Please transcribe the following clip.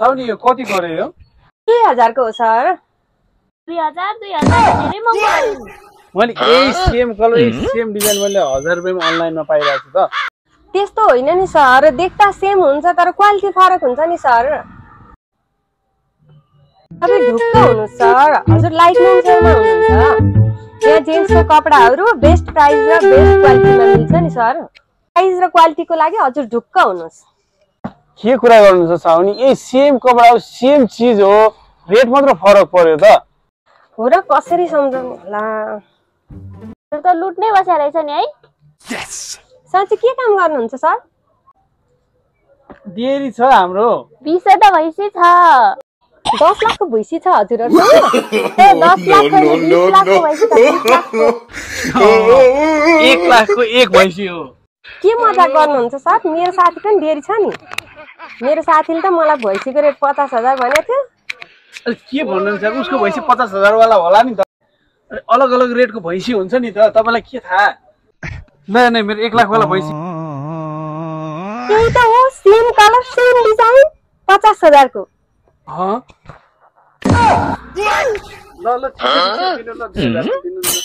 साउनी यो कति गरे यो 3000 को हो सर 2000 धेरै महँगो मैले यही सेम कलर यही सेम डिजाइन मैले 1000 रुपैयाँमा अनलाइनमा पाइरहेको छु त त्यस्तो होइन नि सर देख्दा सेम हुन्छ तर क्वालिटी फरक हुन्छ नि सर तपाईं ढुक्क हुनु सर हजुर लाइट मेन्सरमा हुनुहुन्छ यहाँ जेन्ट्सको कपडाहरू बेस्ट प्राइस र बेस्ट क्वालिटीमा मिल्छ नि सर प्राइस र क्वालिटीको लागि हजुर ढुक्क हुनुस् के कुरा गर्नुहुन्छ साउनी यही सेम कपडा हो सेम चीज हो रेट मात्र फरक पर्यो त हो र कसरी सम्झाउनु होला त लुट्नै बसेर रहेछ नि है साँच्चै के काम गर्नुहुन्छ सर डेरी छ हाम्रो 20 त भैँसी छ 10 लाखको भैँसी छ हजुरहरु 10 लाखको भैँसी त 20 लाखको 1 लाखको एक भैँसी हो के मजाक गर्नुहुन्छ सर मेरो साथी पनि डेरी छ नि मेरो साथीले त मलाई भैँसीको रेट 50,000 भनेको थियो अरे के भन्नुहुन्छ उसको भैँसी 50,000 वाला होला नि त अलग अलग रेटको भैँसी हुन्छ नि त तपाईलाई के थाहा नै मेरो 1 लाख वाला भैँसी त्यही त हो सेम कलर सेम डिजाइन 50,000 को ल ल ठीक छ